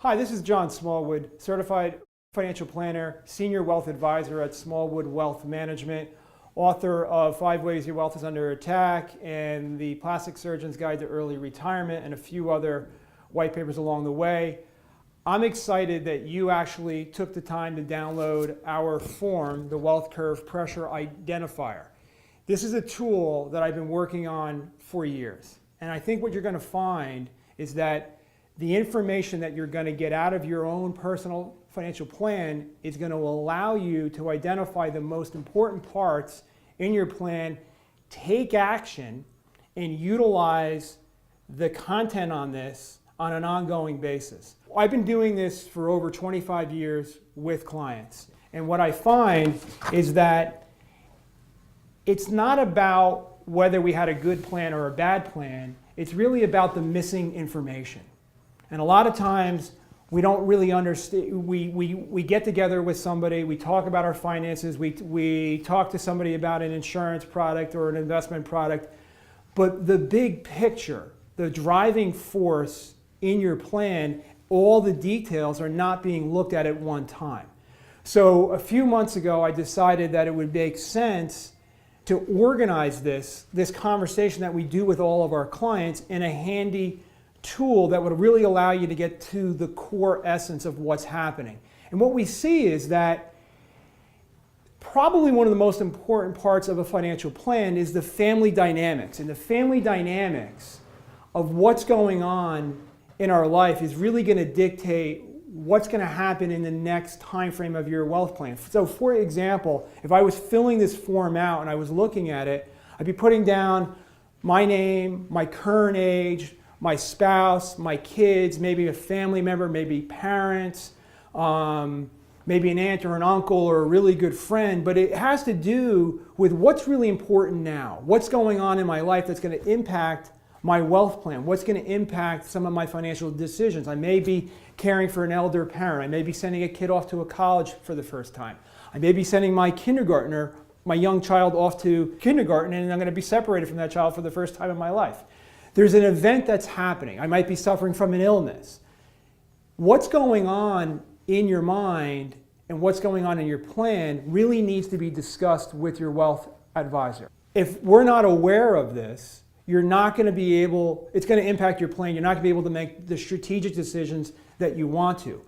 Hi, this is John Smallwood, certified financial planner, senior wealth advisor at Smallwood Wealth Management, author of 5 Ways Your Wealth is Under Attack and the Plastic Surgeon's Guide to Early Retirement and a few other white papers along the way. I'm excited that you actually took the time to download our form, the Wealth Curve Pressure Indentifier. This is a tool that I've been working on for years. And I think what you're going to find is that the information that you're going to get out of your own personal financial plan is going to allow you to identify the most important parts in your plan, take action, and utilize the content on this on an ongoing basis. I've been doing this for over 25 years with clients. And what I find is that it's not about whether we had a good plan or a bad plan. It's really about the missing information. And a lot of times we don't really understand, we get together with somebody, we talk about our finances, we talk to somebody about an insurance product or an investment product, but the big picture, the driving force in your plan, all the details are not being looked at one time. So a few months ago I decided that it would make sense to organize this conversation that we do with all of our clients in a handy tool that would really allow you to get to the core essence of what's happening. And what we see is that probably one of the most important parts of a financial plan is the family dynamics. And the family dynamics of what's going on in our life is really going to dictate what's going to happen in the next time frame of your wealth plan. So for example, if I was filling this form out and I was looking at it, I'd be putting down my name, my current age, my spouse, my kids, maybe a family member, maybe parents, maybe an aunt or an uncle or a really good friend, but it has to do with what's really important now. What's going on in my life that's going to impact my wealth plan? What's going to impact some of my financial decisions? I may be caring for an elder parent. I may be sending a kid off to a college for the first time. I may be sending my kindergartner, my young child, off to kindergarten, and I'm going to be separated from that child for the first time in my life. There's an event that's happening. I might be suffering from an illness. What's going on in your mind and what's going on in your plan really needs to be discussed with your wealth advisor. If we're not aware of this, you're not going to be able, it's going to impact your plan. You're not going to be able to make the strategic decisions that you want to.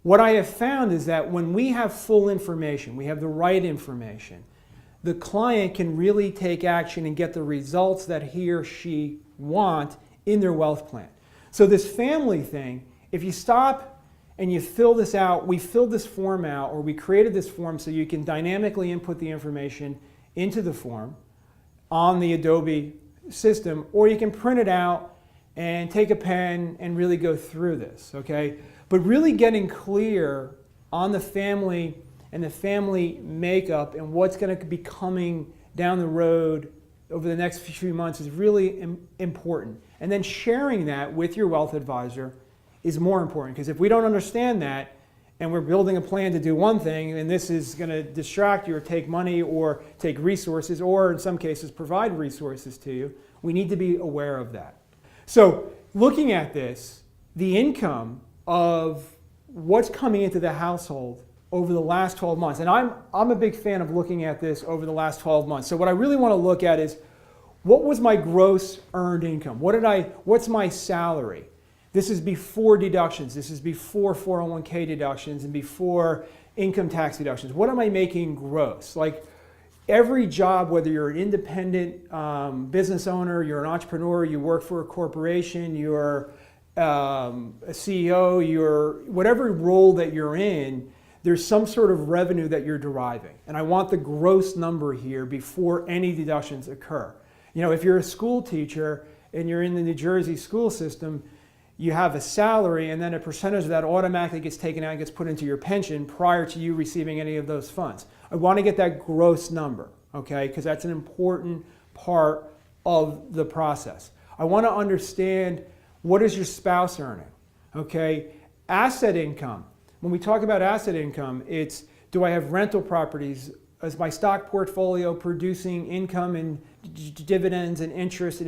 What I have found is that when we have full information, we have the right information, the client can really take action and get the results that he or she want in their wealth plan. So this family thing, if you stop and you fill this out, we filled this form out, or we created this form so you can dynamically input the information into the form on the Adobe system, or you can print it out and take a pen and really go through this, okay? But really getting clear on the family and the family makeup and what's going to be coming down the road over the next few months is really important. And then sharing that with your wealth advisor is more important, because if we don't understand that and we're building a plan to do one thing and this is going to distract you or take money or take resources or in some cases provide resources to you, we need to be aware of that. So looking at this, the income of what's coming into the household over the last 12 months. And I'm a big fan of looking at this over the last 12 months. So what I really want to look at is, what was my gross earned income? What's my salary? This is before deductions. This is before 401k deductions and before income tax deductions. What am I making gross? Like every job, whether you're an independent business owner, you're an entrepreneur, you work for a corporation, you're a CEO, you're whatever role that you're in, there's some sort of revenue that you're deriving. And I want the gross number here before any deductions occur. You know, if you're a school teacher and you're in the New Jersey school system, you have a salary and then a percentage of that automatically gets taken out and gets put into your pension prior to you receiving any of those funds. I want to get that gross number, okay, because that's an important part of the process. I want to understand, what is your spouse earning, okay? Asset income. When we talk about asset income, it's, do I have rental properties? Is my stock portfolio producing income and dividends and interest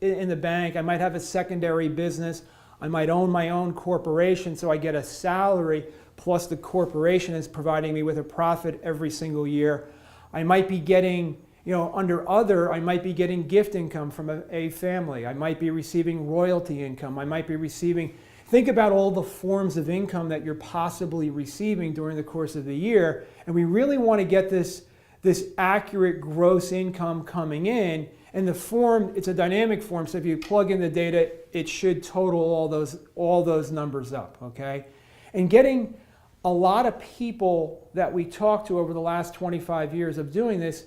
in the bank? I might have a secondary business. I might own my own corporation, so I get a salary plus the corporation is providing me with a profit every single year. I might be getting, under other, I might be getting gift income from a family. I might be receiving royalty income. I might be receiving, think about all the forms of income that you're possibly receiving during the course of the year. And we really want to get this accurate gross income coming in. And the form, it's a dynamic form, so if you plug in the data, it should total all those numbers up, okay? And getting a lot of people that we talked to over the last 25 years of doing this,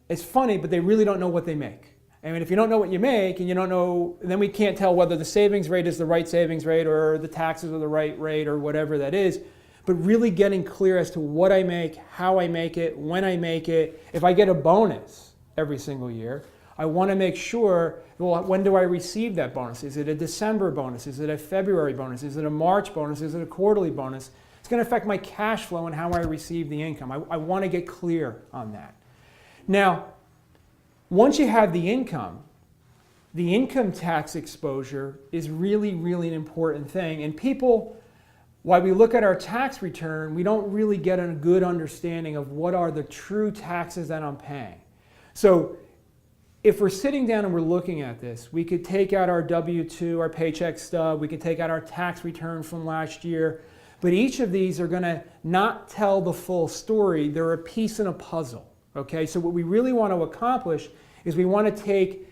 it's funny, but they really don't know what they make. I mean, if you don't know what you make and you don't know, then we can't tell whether the savings rate is the right savings rate or the taxes are the right rate or whatever that is. But really getting clear as to what I make, how I make it, when I make it. If I get a bonus every single year, I want to make sure, well, when do I receive that bonus? Is it a December bonus? Is it a February bonus? Is it a March bonus? Is it a quarterly bonus? It's going to affect my cash flow and how I receive the income. I want to get clear on that. Now, once you have the income tax exposure is really, really an important thing. And people, while we look at our tax return, we don't really get a good understanding of what are the true taxes that I'm paying. So if we're sitting down and we're looking at this, we could take out our W-2, our paycheck stub, we could take out our tax return from last year, but each of these are going to not tell the full story. They're a piece in a puzzle, okay? So what we really want to accomplish is we want to take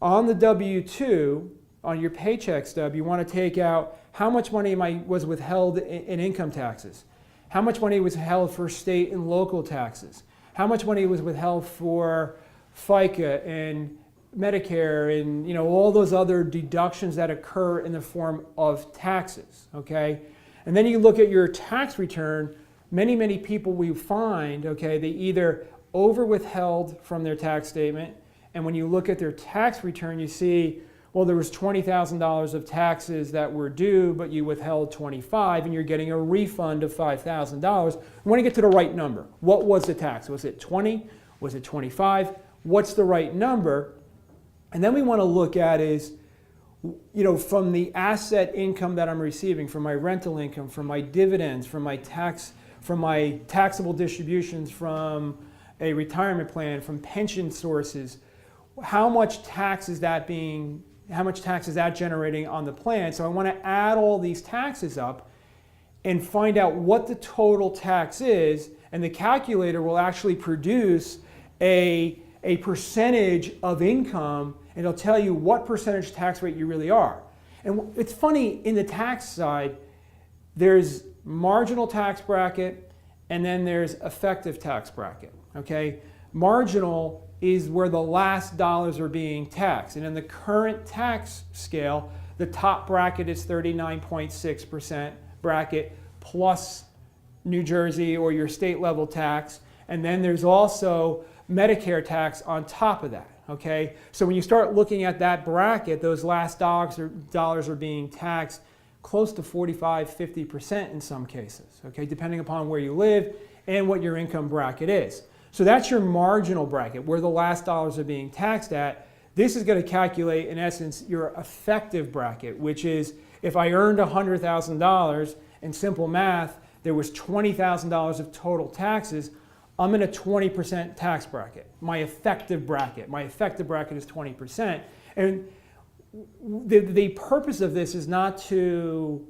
on the W-2, on your paycheck stub, you want to take out how much money was withheld in income taxes, how much money was held for state and local taxes, how much money was withheld for FICA and Medicare and all those other deductions that occur in the form of taxes, okay? And then you look at your tax return, many people we find, okay, they either over withheld from their tax statement, and when you look at their tax return, you see, well, there was $20,000 of taxes that were due, but you withheld $25,000 and you're getting a refund of $5,000. We want to get to the right number. What was the tax? Was it 20? Was it 25? What's the right number? And then we want to look at is, from the asset income that I'm receiving, from my rental income, from my dividends, from my taxable distributions, from a retirement plan, from pension sources, how much tax is that generating on the plan? So I want to add all these taxes up and find out what the total tax is, and the calculator will actually produce a percentage of income, and it'll tell you what percentage tax rate you really are. And it's funny, in the tax side, there's marginal tax bracket and then there's effective tax bracket, okay? Marginal is where the last dollars are being taxed. And in the current tax scale, the top bracket is 39.6% bracket plus New Jersey or your state level tax. And then there's also Medicare tax on top of that, okay? So when you start looking at that bracket, those last dollars are being taxed close to 45–50% in some cases, okay, depending upon where you live and what your income bracket is. So that's your marginal bracket, where the last dollars are being taxed at. This is going to calculate, in essence, your effective bracket, which is if I earned $100,000, in simple math, there was $20,000 of total taxes, I'm in a 20% tax bracket, my effective bracket. My effective bracket is 20%. And the purpose of this is not to,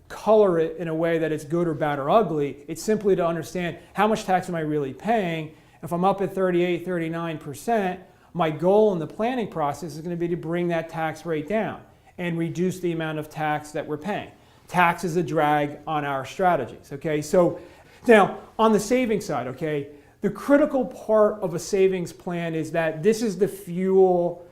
color it in a way that it's good or bad or ugly. It's simply to understand how much tax am I really paying. If I'm up at 38, 39%, my goal in the planning process is going to be to bring that tax rate down and reduce the amount of tax that we're paying. Tax is a drag on our strategies, okay? So now on the savings side, okay, the critical part of a savings plan is that this is the fuel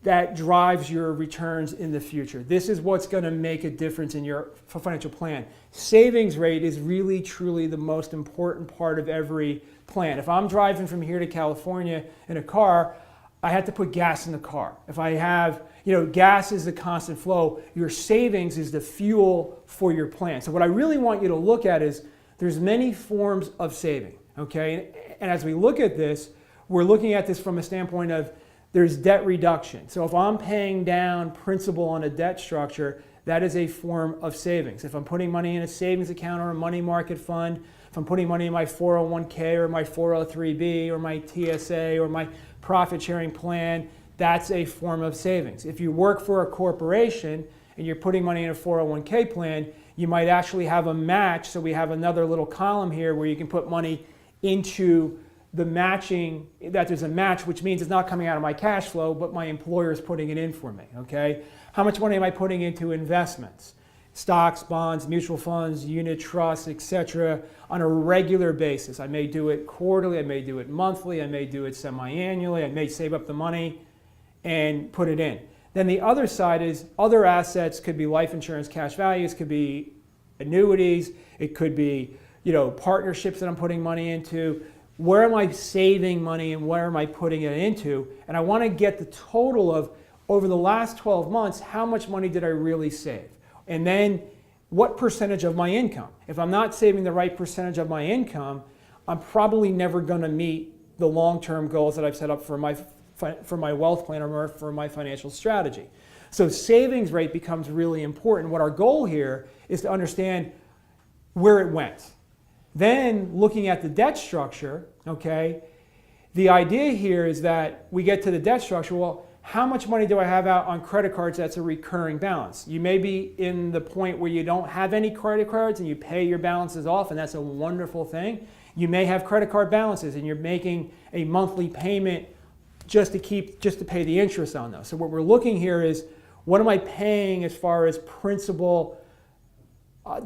that drives your returns in the future. This is what's going to make a difference in your financial plan. Savings rate is really, truly the most important part of every plan. If I'm driving from here to California in a car, I have to put gas in the car. If I have, gas is the constant flow, your savings is the fuel for your plan. So what I really want you to look at is there's many forms of saving, okay? And as we look at this, we're looking at this from a standpoint of there's debt reduction. So if I'm paying down principal on a debt structure, that is a form of savings. If I'm putting money in a savings account or a money market fund, if I'm putting money in my 401k or my 403b or my TSA or my profit sharing plan, that's a form of savings. If you work for a corporation and you're putting money in a 401k plan, you might actually have a match. So we have another little column here where you can put money into the matching, that there's a match, which means it's not coming out of my cash flow, but my employer is putting it in for me, okay? How much money am I putting into investments? Stocks, bonds, mutual funds, unit trusts, etc. on a regular basis. I may do it quarterly, I may do it monthly, I may do it semi-annually, I may save up the money and put it in. Then the other side is other assets, could be life insurance cash values, could be annuities, it could be partnerships that I'm putting money into. Where am I saving money and where am I putting it into? And I want to get the total of, over the last 12 months, how much money did I really save? And then what percentage of my income? If I'm not saving the right percentage of my income, I'm probably never going to meet the long-term goals that I've set up for my wealth plan or for my financial strategy. So savings rate becomes really important. What our goal here is to understand where it went. Then looking at the debt structure, okay, the idea here is that we get to the debt structure, well, how much money do I have out on credit cards that's a recurring balance? You may be in the point where you don't have any credit cards and you pay your balances off, and that's a wonderful thing. You may have credit card balances and you're making a monthly payment just to pay the interest on those. So what we're looking here is, what am I paying as far as principal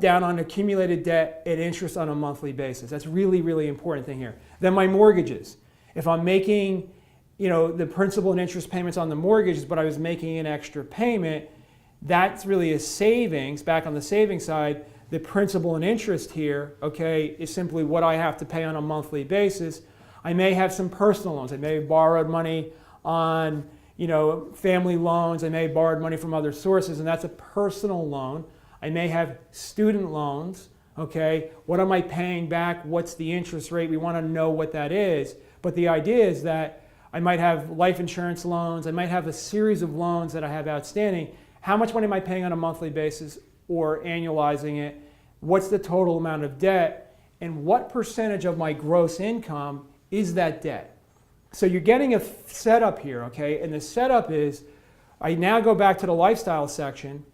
down on accumulated debt and interest on a monthly basis? That's really, really important thing here. Then my mortgages. If I'm making, the principal and interest payments on the mortgages, but I was making an extra payment, that's really a savings. Back on the savings side, the principal and interest here, okay, is simply what I have to pay on a monthly basis. I may have some personal loans. I may have borrowed money on, family loans. I may have borrowed money from other sources, and that's a personal loan. I may have student loans, okay? What am I paying back? What's the interest rate? We want to know what that is. But the idea is that I might have life insurance loans. I might have a series of loans that I have outstanding. How much money am I paying on a monthly basis or annualizing it? What's the total amount of debt? And what percentage of my gross income is that debt? So you're getting a setup here, okay? And the setup is, I now go back to the lifestyle section.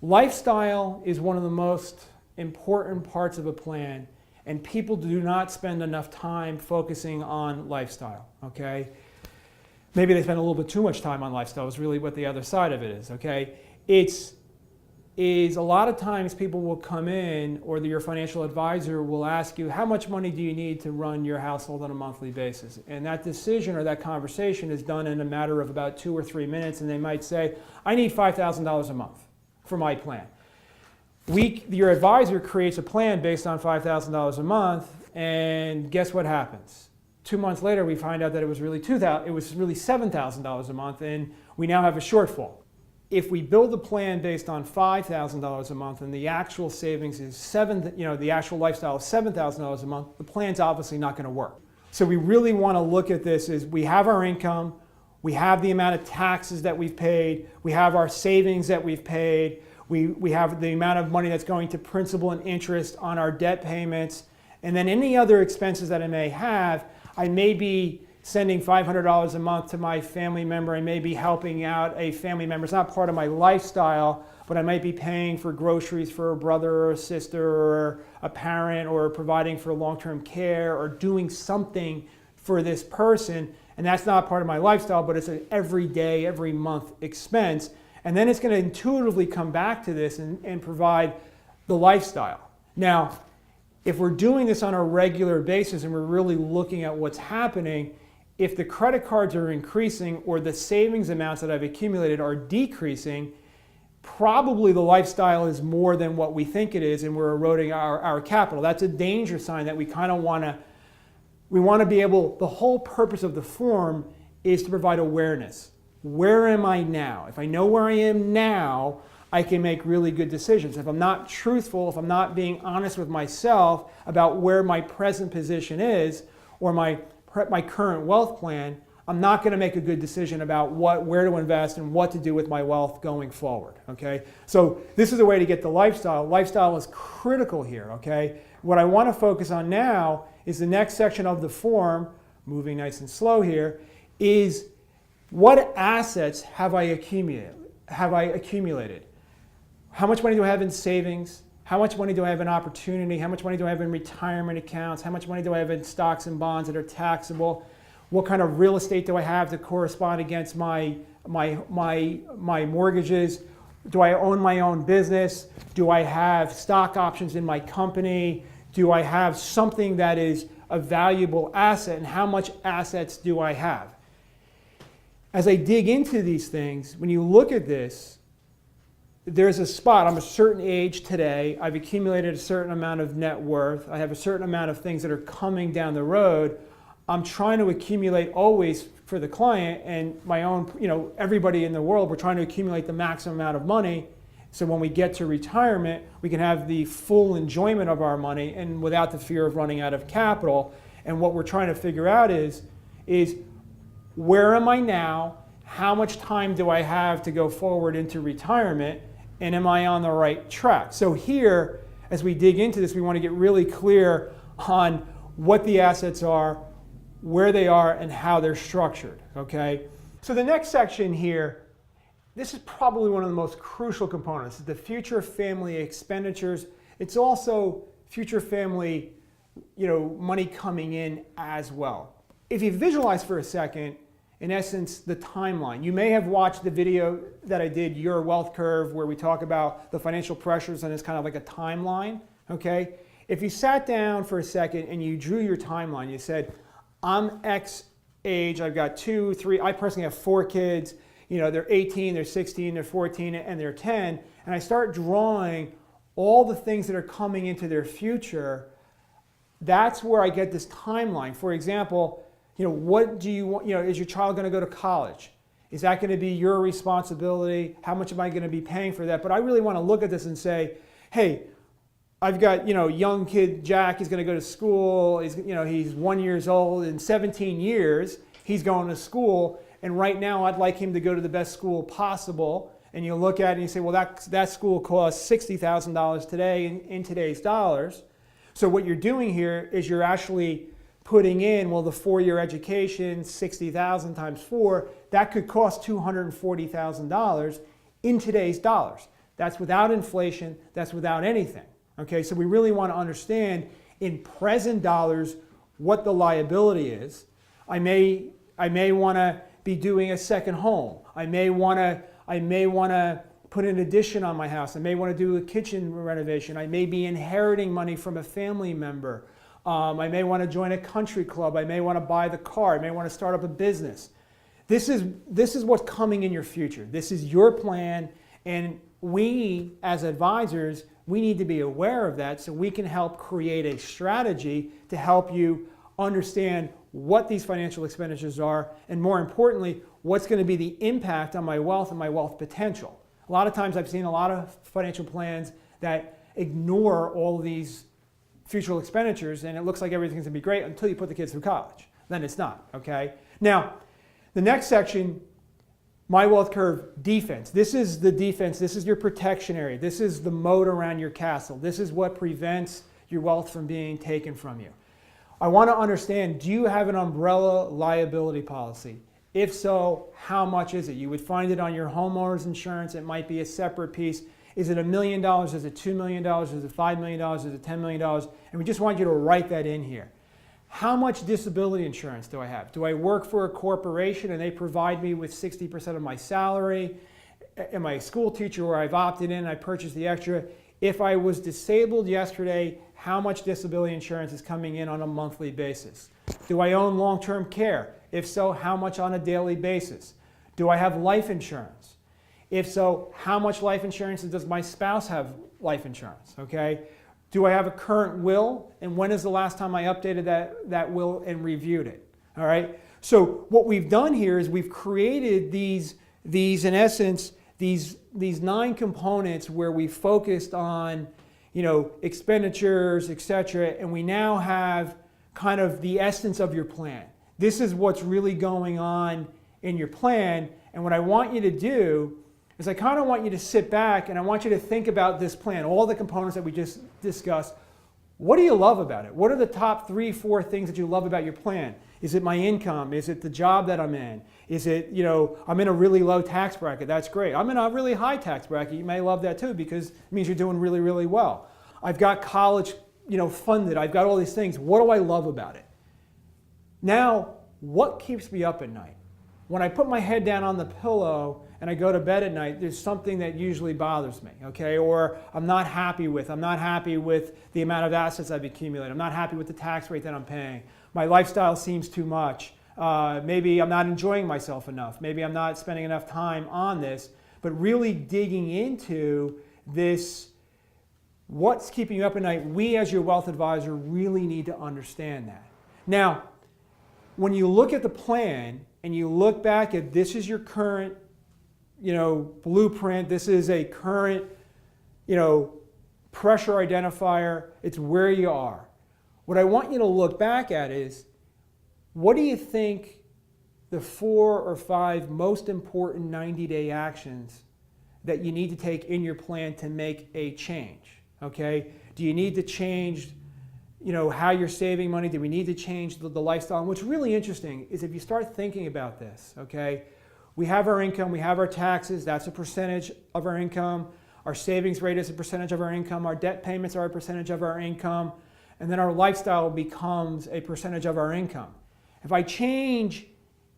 Lifestyle is one of the most important parts of a plan, and people do not spend enough time focusing on lifestyle, okay? Maybe they spend a little bit too much time on lifestyle is really what the other side of it is, okay? Is a lot of times people will come in, or your financial advisor will ask you, how much money do you need to run your household on a monthly basis? And that decision or that conversation is done in a matter of about 2 or 3 minutes, and they might say, I need $5,000 a month for my plan. Your advisor creates a plan based on $5,000 a month, and guess what happens? 2 months later, we find out that it was really $7,000 a month, and we now have a shortfall. If we build a plan based on $5,000 a month and the actual savings is the actual lifestyle is $7,000 a month, the plan's obviously not going to work. So we really want to look at this as we have our income, we have the amount of taxes that we've paid, we have our savings that we've paid, we have the amount of money that's going to principal and interest on our debt payments, and then any other expenses that I may have. I may be sending $500 a month to my family member. I may be helping out a family member. It's not part of my lifestyle, but I might be paying for groceries for a brother or a sister or a parent, or providing for long-term care, or doing something for this person. And that's not part of my lifestyle, but it's an everyday, every month expense. And then it's going to intuitively come back to this and provide the lifestyle. Now, if we're doing this on a regular basis and we're really looking at what's happening, if the credit cards are increasing or the savings amounts that I've accumulated are decreasing, probably the lifestyle is more than what we think it is, and we're eroding our capital. That's a danger sign that we kind of want to be able, the whole purpose of the form is to provide awareness. Where am I now? If I know where I am now, I can make really good decisions. If I'm not truthful, if I'm not being honest with myself about where my present position is, or my current wealth plan, I'm not going to make a good decision about where to invest and what to do with my wealth going forward, okay? So this is a way to get the lifestyle. Lifestyle is critical here, okay? What I want to focus on now is the next section of the form, moving nice and slow here, is what assets have I accumulated? How much money do I have in savings? How much money do I have in opportunity? How much money do I have in retirement accounts? How much money do I have in stocks and bonds that are taxable? What kind of real estate do I have to correspond against my mortgages? Do I own my own business? Do I have stock options in my company? Do I have something that is a valuable asset? And how much assets do I have? As I dig into these things, when you look at this, there's a spot. I'm a certain age today. I've accumulated a certain amount of net worth. I have a certain amount of things that are coming down the road. I'm trying to accumulate always for the client and my own, everybody in the world, we're trying to accumulate the maximum amount of money. So when we get to retirement, we can have the full enjoyment of our money and without the fear of running out of capital. And what we're trying to figure out is where am I now? How much time do I have to go forward into retirement? And am I on the right track? So here, as we dig into this, we want to get really clear on what the assets are, where they are, and how they're structured, okay? So the next section here, this is probably one of the most crucial components, the future family expenditures. It's also future family, money coming in as well. If you visualize for a second, in essence, the timeline. You may have watched the video that I did, Your Wealth Curve, where we talk about the financial pressures and it's kind of like a timeline, okay? If you sat down for a second and you drew your timeline, you said, I'm X age, I've got 2, 3, I personally have 4 kids, they're 18, they're 16, they're 14, and they're 10, and I start drawing all the things that are coming into their future, that's where I get this timeline. For example, what do you want, is your child going to go to college? Is that going to be your responsibility? How much am I going to be paying for that? But I really want to look at this and say, hey, I've got, young kid Jack, he's going to go to school, he's 1 year old, in 17 years, he's going to school, and right now I'd like him to go to the best school possible, and you look at it and you say, well, that school costs $60,000 today in today's dollars. So what you're doing here is you're actually putting in, well, the 4-year education, 60,000 times 4, that could cost $240,000 in today's dollars. That's without inflation, that's without anything. Okay, so we really want to understand in present dollars what the liability is. I may want to be doing a second home. I may want to put an addition on my house. I may want to do a kitchen renovation. I may be inheriting money from a family member. I may want to join a country club. I may want to buy the car. I may want to start up a business. This is what's coming in your future. This is your plan, and we as advisors, we need to be aware of that so we can help create a strategy to help you understand what these financial expenditures are, and more importantly, what's going to be the impact on my wealth and my wealth potential. A lot of times I've seen a lot of financial plans that ignore all of these future expenditures, and it looks like everything's going to be great until you put the kids through college. Then it's not, okay? Now, the next section, My Wealth Curve defense. This is the defense. This is your protection area. This is the moat around your castle. This is what prevents your wealth from being taken from you. I want to understand, do you have an umbrella liability policy? If so, how much is it? You would find it on your homeowner's insurance. It might be a separate piece. Is it $1 million? Is it $2 million? Is it $5 million? Is it $10 million? And we just want you to write that in here. How much disability insurance do I have? Do I work for a corporation and they provide me with 60% of my salary? Am I a school teacher where I've opted in and I purchased the extra? If I was disabled yesterday, how much disability insurance is coming in on a monthly basis? Do I own long-term care? If so, how much on a daily basis? Do I have life insurance? If so, how much life insurance, and does my spouse have life insurance? Okay. Do I have a current will? And when is the last time I updated that will and reviewed it? All right. So what we've done here is we've created these in essence, these 9 components where we focused on, expenditures, etc. And we now have kind of the essence of your plan. This is what's really going on in your plan. And what I want you to do is I kind of want you to sit back and I want you to think about this plan, all the components that we just discussed. What do you love about it? What are the top 3, 4 things that you love about your plan? Is it my income? Is it the job that I'm in? Is it, I'm in a really low tax bracket. That's great. I'm in a really high tax bracket. You may love that too because it means you're doing really, really well. I've got college, funded. I've got all these things. What do I love about it? Now, what keeps me up at night? When I put my head down on the pillow and I go to bed at night, there's something that usually bothers me, okay? Or I'm not happy with the amount of assets I've accumulated. I'm not happy with the tax rate that I'm paying. My lifestyle seems too much. Maybe I'm not enjoying myself enough. Maybe I'm not spending enough time on this. But really digging into this, what's keeping you up at night, we as your wealth advisor really need to understand that. Now, when you look at the plan and you look back at this is your current blueprint, this is a current pressure identifier, it's where you are. What I want you to look back at is, what do you think the 4 or 5 most important 90-day actions that you need to take in your plan to make a change? Okay? Do you need to change how you're saving money? Do we need to change the lifestyle? And what's really interesting is if you start thinking about this, okay? We have our income, we have our taxes, that's a percentage of our income. Our savings rate is a percentage of our income. Our debt payments are a percentage of our income. And then our lifestyle becomes a percentage of our income. If I change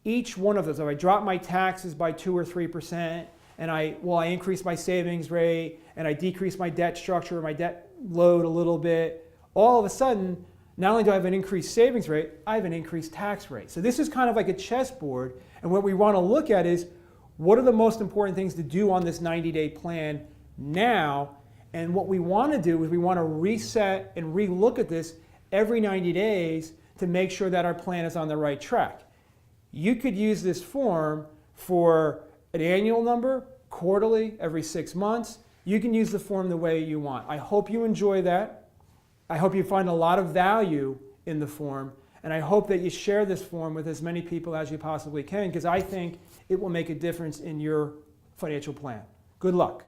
each one of those, if I drop my taxes by 2 or 3%, and I increase my savings rate, and I decrease my debt structure, my debt load a little bit, all of a sudden, not only do I have an increased savings rate, I have an increased tax rate. So this is kind of like a chessboard, and what we want to look at is, what are the most important things to do on this 90-day plan now? And what we want to do is we want to reset and relook at this every 90 days to make sure that our plan is on the right track. You could use this form for an annual number, quarterly, every 6 months. You can use the form the way you want. I hope you enjoy that. I hope you find a lot of value in the form, and I hope that you share this form with as many people as you possibly can, because I think it will make a difference in your financial plan. Good luck.